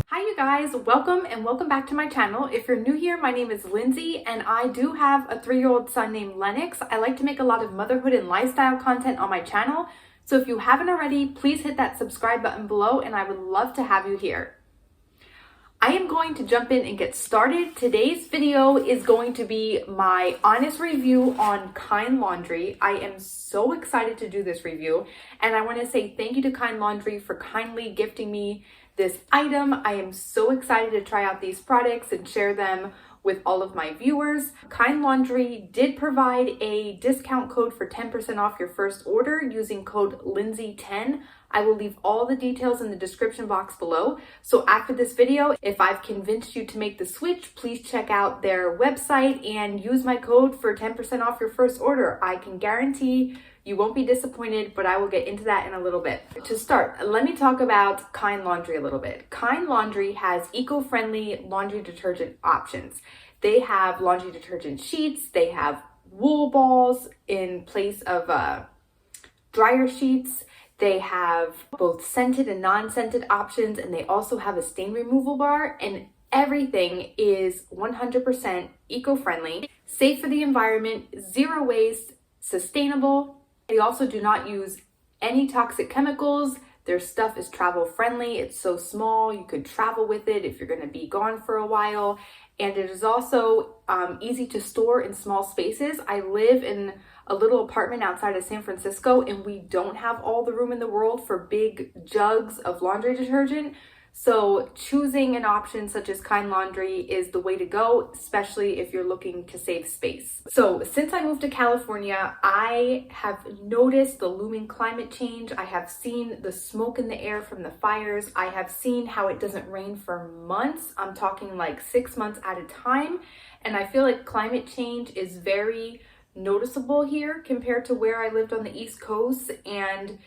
Hi you guys, welcome back to my channel. If you're new here, my name is Lindsay and I do have a 3-year-old son named Lennix. I like to make a lot of motherhood and lifestyle content on my channel. So if you haven't already, please hit that subscribe button below and I would love to have you here. I am going to jump in and get started. Today's video is going to be my honest review on Kind Laundry. I am so excited to do this review and I want to say thank you to Kind Laundry for kindly gifting me this item. I am so excited to try out these products and share them with all of my viewers. Kind Laundry did provide a discount code for 10% off your first order using code Lindsay10. I will leave all the details in the description box below. So after this video, if I've convinced you to make the switch, please check out their website and use my code for 10% off your first order. I can guarantee you won't be disappointed, but I will get into that in a little bit. To start, let me talk about Kind Laundry a little bit. Kind Laundry has eco-friendly laundry detergent options. They have laundry detergent sheets, they have wool balls in place of dryer sheets. They have both scented and non-scented options, and they also have a stain removal bar, and everything is 100% eco-friendly, safe for the environment, zero waste, sustainable. They also do not use any toxic chemicals. Their stuff is travel friendly. It's so small, you could travel with it if you're going to be gone for a while. And it is also easy to store in small spaces. I live in a little apartment outside of San Francisco and we don't have all the room in the world for big jugs of laundry detergent. So choosing an option such as Kind Laundry is the way to go, especially if you're looking to save space. So since I moved to California, I have noticed the looming climate change. I have seen the smoke in the air from the fires. I have seen how it doesn't rain for months. I'm talking like 6 months at a time. And I feel like climate change is very noticeable here compared to where I lived on the East Coast, and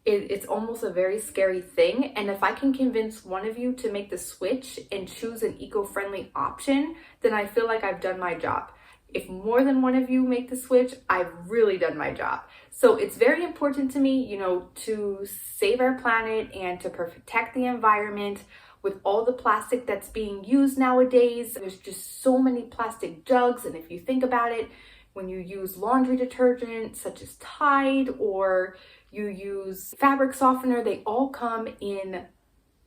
it's almost a very scary thing. And if I can convince one of you to make the switch and choose an eco-friendly option, then I feel like I've done my job. If more than one of you make the switch, I've really done my job. So it's very important to me, to save our planet and to protect the environment. With all the plastic that's being used nowadays, there's just so many plastic jugs. And if you think about it, when you use laundry detergent such as Tide or you use fabric softener, they all come in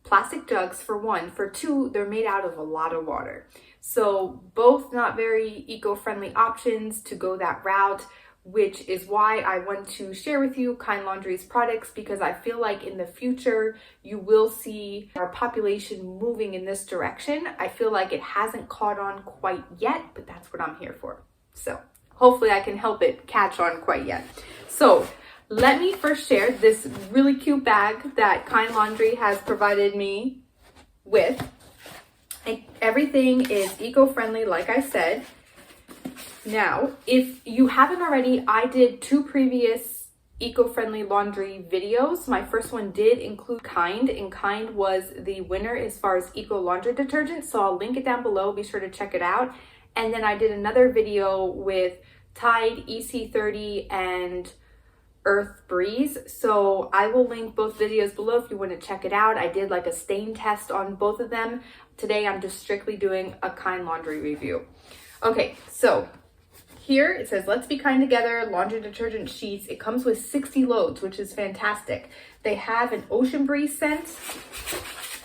plastic jugs for one. For two, they're made out of a lot of water. So both not very eco-friendly options to go that route, which is why I want to share with you Kind Laundry's products, because I feel like in the future you will see our population moving in this direction. I feel like it hasn't caught on quite yet, but that's what I'm here for. So hopefully I can help it catch on quite yet. So let me first share this really cute bag that Kind Laundry has provided me with. And everything is eco-friendly, like I said. Now, if you haven't already, I did 2 previous eco-friendly laundry videos. My first one did include Kind, and Kind was the winner as far as eco laundry detergent. So I'll link it down below. Be sure to check it out. And then I did another video with Tide, EC30, and Earth Breeze. So I will link both videos below if you want to check it out. I did like a stain test on both of them. Today I'm just strictly doing a Kind Laundry review. Okay, so here it says, let's be kind together, laundry detergent sheets. It comes with 60 loads, which is fantastic. They have an ocean breeze scent,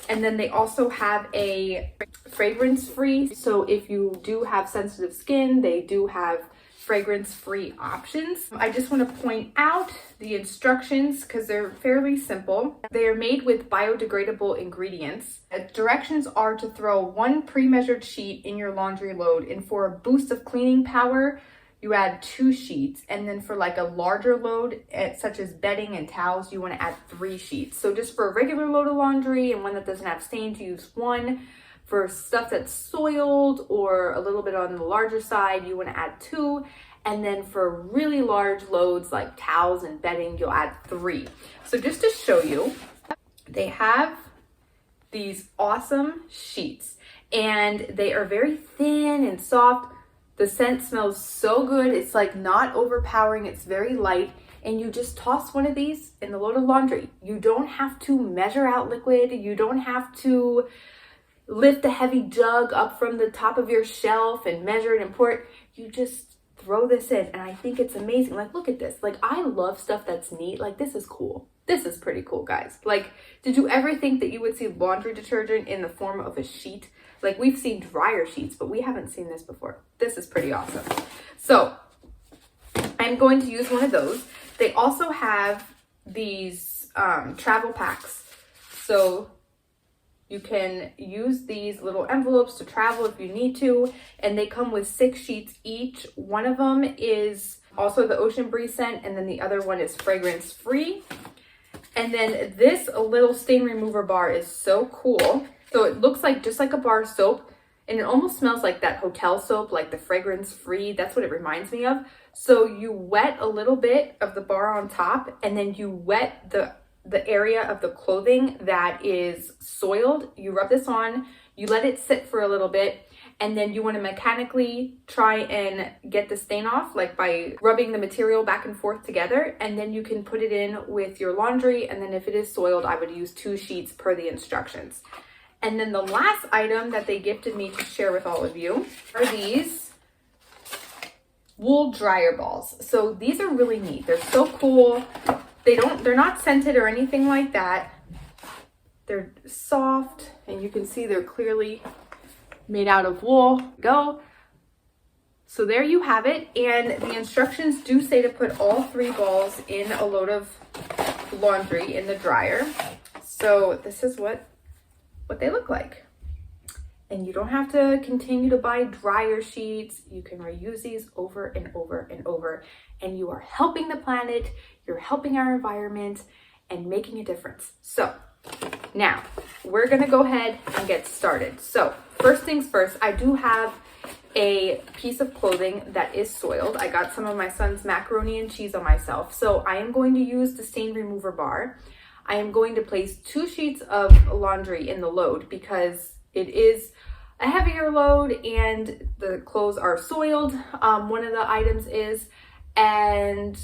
and then they also have a fragrance-free. So if you do have sensitive skin, they do have fragrance-free options. I just want to point out the instructions because they're fairly simple. They are made with biodegradable ingredients. The directions are to throw 1 pre-measured sheet in your laundry load, and for a boost of cleaning power, you add 2 sheets. And then for like a larger load, such as bedding and towels, you want to add 3 sheets. So just for a regular load of laundry and one that doesn't have stains, use 1. For stuff that's soiled or a little bit on the larger side, you want to add 2. And then for really large loads like towels and bedding, you'll add 3. So just to show you, they have these awesome sheets and they are very thin and soft. The scent smells so good. It's like not overpowering. It's very light. and you just toss one of these in the load of laundry. You don't have to measure out liquid. You don't have to lift a heavy jug up from the top of your shelf and measure it and pour it. You just throw this in, and I think it's amazing. Like, look at this. Like, I love stuff that's neat. Like, this is cool. This is pretty cool, guys. Like, did you ever think that you would see laundry detergent in the form of a sheet? Like, we've seen dryer sheets, but we haven't seen this before. This is pretty awesome. So I'm going to use one of those. They also have these travel packs. So you can use these little envelopes to travel if you need to, and they come with 6 sheets each. One of them is also the Ocean Breeze scent, and then the other one is fragrance free. And then this little stain remover bar is so cool. So it looks like just like a bar of soap, and it almost smells like that hotel soap, like the fragrance free. That's what it reminds me of. So you wet a little bit of the bar on top, and then you wet the area of the clothing that is soiled. You rub this on, you let it sit for a little bit, and then you want to mechanically try and get the stain off, like by rubbing the material back and forth together, and then you can put it in with your laundry. And then if it is soiled, I would use 2 sheets per the instructions. And then the last item that they gifted me to share with all of you are these wool dryer balls. So these are really neat. They're so cool. They're not scented or anything like that. They're soft, and you can see they're clearly made out of wool. Go. So there you have it. And the instructions do say to put all 3 balls in a load of laundry in the dryer. So this is what they look like. And you don't have to continue to buy dryer sheets. You can reuse these over and over and over. And you are helping the planet, you're helping our environment, and making a difference. So now we're gonna go ahead and get started. So first things first, I do have a piece of clothing that is soiled. I got some of my son's macaroni and cheese on myself. So I am going to use the stain remover bar. I am going to place 2 sheets of laundry in the load because it is a heavier load and the clothes are soiled. One of the items is, and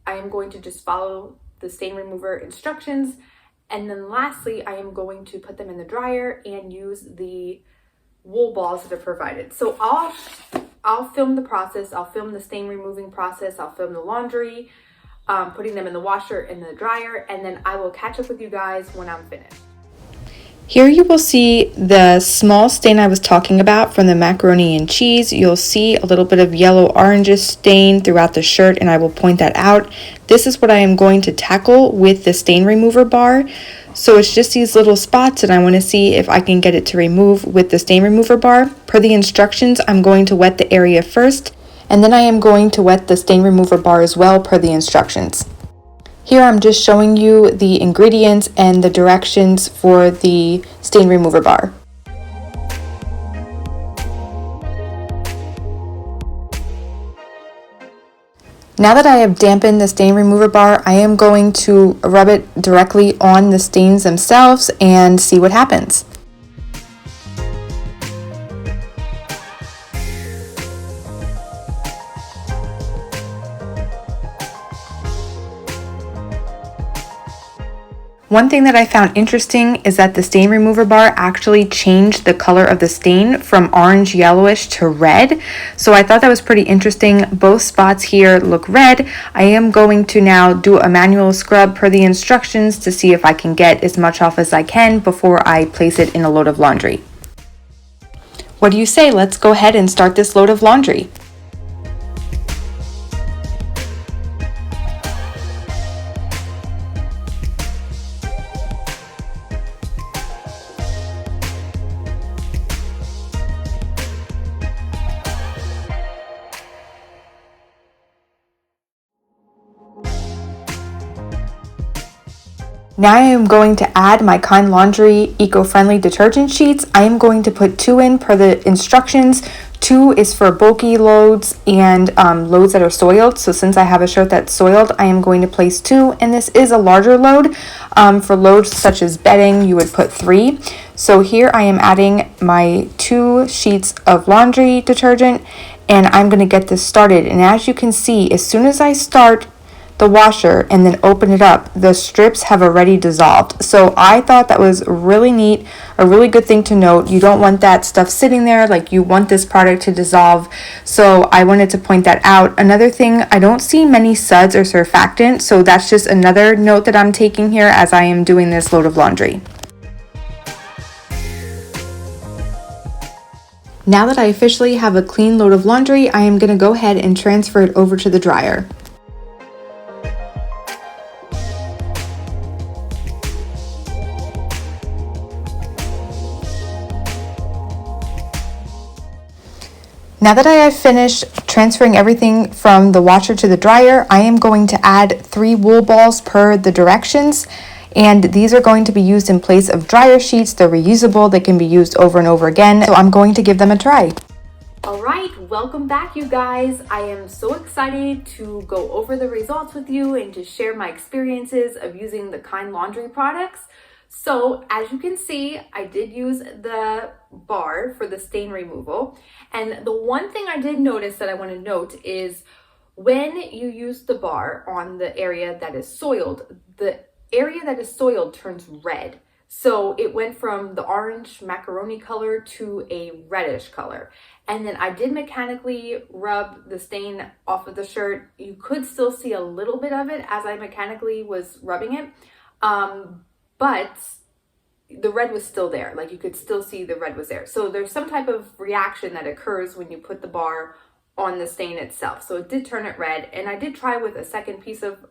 I am going to just follow the stain remover instructions. And then lastly, I am going to put them in the dryer and use the wool balls that are provided. So I'll film the process. I'll film the stain removing process. I'll film the laundry, putting them in the washer and the dryer, and then I will catch up with you guys when I'm finished. Here you will see the small stain I was talking about from the macaroni and cheese. You'll see a little bit of yellow oranges stain throughout the shirt, and I will point that out. This is what I am going to tackle with the stain remover bar. So it's just these little spots, and I want to see if I can get it to remove with the stain remover bar. Per the instructions, I'm going to wet the area first, and then I am going to wet the stain remover bar as well per the instructions. Here I'm just showing you the ingredients and the directions for the stain remover bar. Now that I have dampened the stain remover bar, I am going to rub it directly on the stains themselves and see what happens. One thing that I found interesting is that the stain remover bar actually changed the color of the stain from orange yellowish to red. So I thought that was pretty interesting. Both spots here look red. I am going to now do a manual scrub per the instructions to see if I can get as much off as I can before I place it in a load of laundry. What do you say? Let's go ahead and start this load of laundry. Now I am going to add my Kind Laundry eco-friendly detergent sheets. I am going to put 2 in per the instructions. 2 is for bulky loads and loads that are soiled. So since I have a shirt that's soiled, I am going to place 2, and this is a larger load. For loads such as bedding, you would put 3. So here I am adding my 2 sheets of laundry detergent, and I'm going to get this started. And as you can see, as soon as I start the washer and then open it up, the strips have already dissolved. So I thought that was really neat, a really good thing to note. You don't want that stuff sitting there, like you want this product to dissolve. So I wanted to point that out. Another thing, I don't see many suds or surfactant, so that's just another note that I'm taking here as I am doing this load of laundry. Now that I officially have a clean load of laundry, I am going to go ahead and transfer it over to the dryer. Now that I have finished transferring everything from the washer to the dryer, I am going to add 3 wool balls per the directions. And these are going to be used in place of dryer sheets. They're reusable, they can be used over and over again. So I'm going to give them a try. All right, welcome back, you guys. I am so excited to go over the results with you and to share my experiences of using the Kind Laundry products. So as you can see, I did use the bar for the stain removal. And the one thing I did notice that I want to note is when you use the bar on the area that is soiled, the area that is soiled turns red. So it went from the orange macaroni color to a reddish color. And then I did mechanically rub the stain off of the shirt. You could still see a little bit of it as I mechanically was rubbing it. But the red was still there. Like you could still see the red was there. So there's some type of reaction that occurs when you put the bar on the stain itself. So it did turn it red. And I did try with a second piece of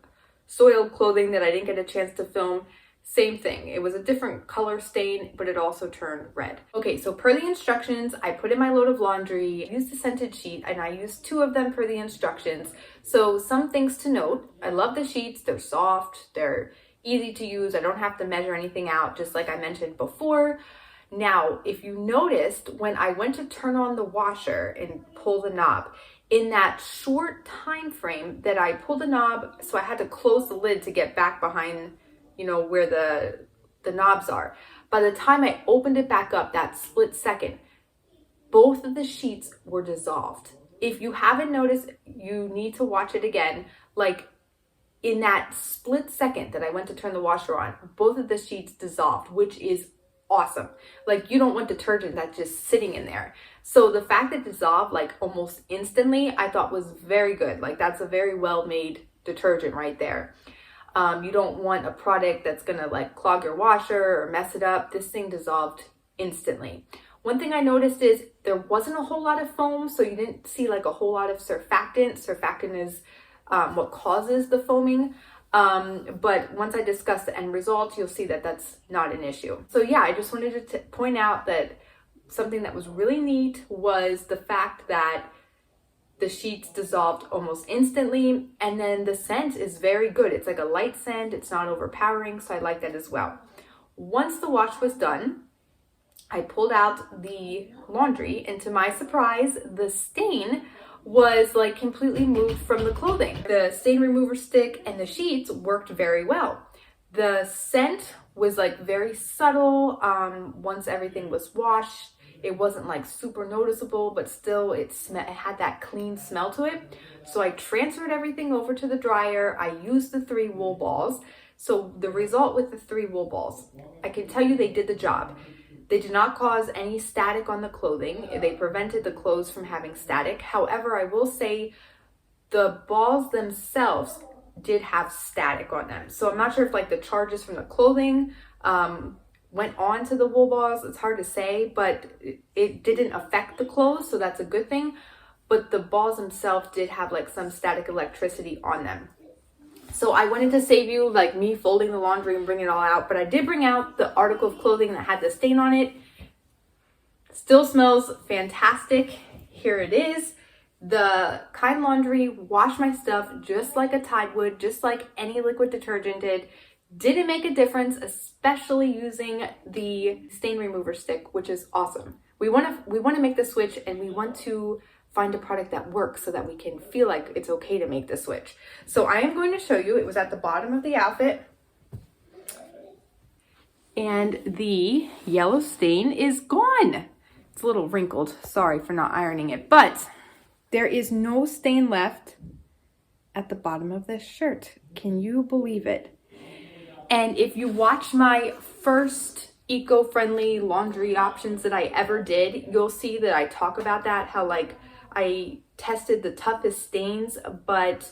soiled clothing that I didn't get a chance to film. Same thing. It was a different color stain, but it also turned red. Okay, so per the instructions, I put in my load of laundry, used a scented sheet, and I used 2 of them per the instructions. So some things to note. I love the sheets. They're soft. They're easy to use. I don't have to measure anything out, just like I mentioned before. Now, if you noticed, when I went to turn on the washer and pull the knob, in that short time frame that I pulled the knob, so I had to close the lid to get back behind, where the knobs are. By the time I opened it back up, that split second, both of the sheets were dissolved. If you haven't noticed, you need to watch it again. Like, in that split second that I went to turn the washer on, both of the sheets dissolved, which is awesome. Like, you don't want detergent that's just sitting in there. So the fact that it dissolved like almost instantly, I thought was very good. Like, that's a very well-made detergent right there. You don't want a product that's gonna like clog your washer or mess it up. This thing dissolved instantly. One thing I noticed is there wasn't a whole lot of foam, so you didn't see like a whole lot of surfactant. Surfactant is what causes the foaming. But once I discuss the end result, you'll see that that's not an issue. So yeah, I just wanted to point out that something that was really neat was the fact that the sheets dissolved almost instantly, and then the scent is very good. It's like a light scent, it's not overpowering, so I like that as well. Once the wash was done, I pulled out the laundry, and to my surprise, the stain was like completely moved from the clothing. The stain remover stick and the sheets worked very well. The scent was like very subtle. Once everything was washed, it wasn't like super noticeable, but still it had that clean smell to it. So I transferred everything over to the dryer. I used the 3 wool balls. So the result with the 3 wool balls, I can tell you they did the job. They did not cause any static on the clothing. They prevented the clothes from having static. However, I will say the balls themselves did have static on them. So I'm not sure if like the charges from the clothing went on to the wool balls. It's hard to say, but it didn't affect the clothes, so that's a good thing. But the balls themselves did have like some static electricity on them. So I wanted to save you like me folding the laundry and bringing it all out, but I did bring out the article of clothing that had the stain on it. Still smells fantastic. Here it is. The Kind Laundry washed my stuff just like a Tide would, just like any liquid detergent did. Didn't make a difference, especially using the stain remover stick, which is awesome. We want to make the switch, and we want to find a product that works so that we can feel like it's okay to make the switch. So I am going to show you. It was at the bottom of the outfit, and the yellow stain is gone. It's a little wrinkled. Sorry for not ironing it, but there is no stain left at the bottom of this shirt. Can you believe it? And if you watch my first eco-friendly laundry options that I ever did, you'll see that I talk about that, how like I tested the toughest stains, but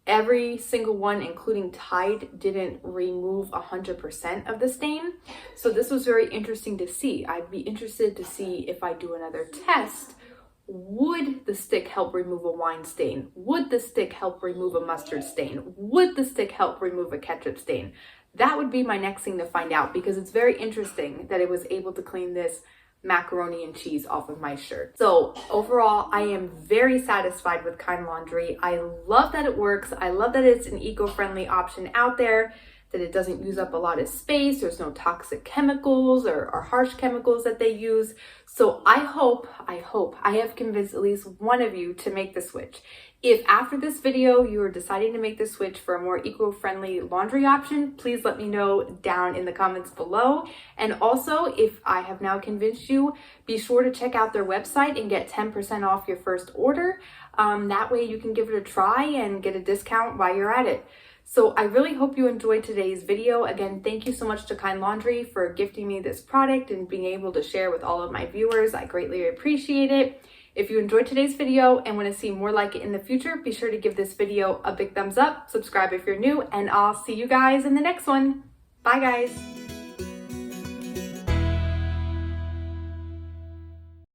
every single one, including Tide, didn't remove 100% of the stain. So this was very interesting to see. I'd be interested to see if I do another test. Would the stick help remove a wine stain? Would the stick help remove a mustard stain? Would the stick help remove a ketchup stain? That would be my next thing to find out, because it's very interesting that it was able to clean this macaroni and cheese off of my shirt. So overall, I am very satisfied with Kind Laundry. I love that it works. I love that it's an eco-friendly option out there, that it doesn't use up a lot of space. There's no toxic chemicals or harsh chemicals that they use. So I hope I have convinced at least one of you to make the switch. If after this video you are deciding to make the switch for a more eco-friendly laundry option, please let me know down in the comments below. And also, if I have now convinced you, be sure to check out their website and get 10% off your first order. That way you can give it a try and get a discount while you're at it. So I really hope you enjoyed today's video. Again, thank you so much to Kind Laundry for gifting me this product and being able to share with all of my viewers. I greatly appreciate it. If you enjoyed today's video and want to see more like it in the future, be sure to give this video a big thumbs up, subscribe if you're new, and I'll see you guys in the next one. Bye guys.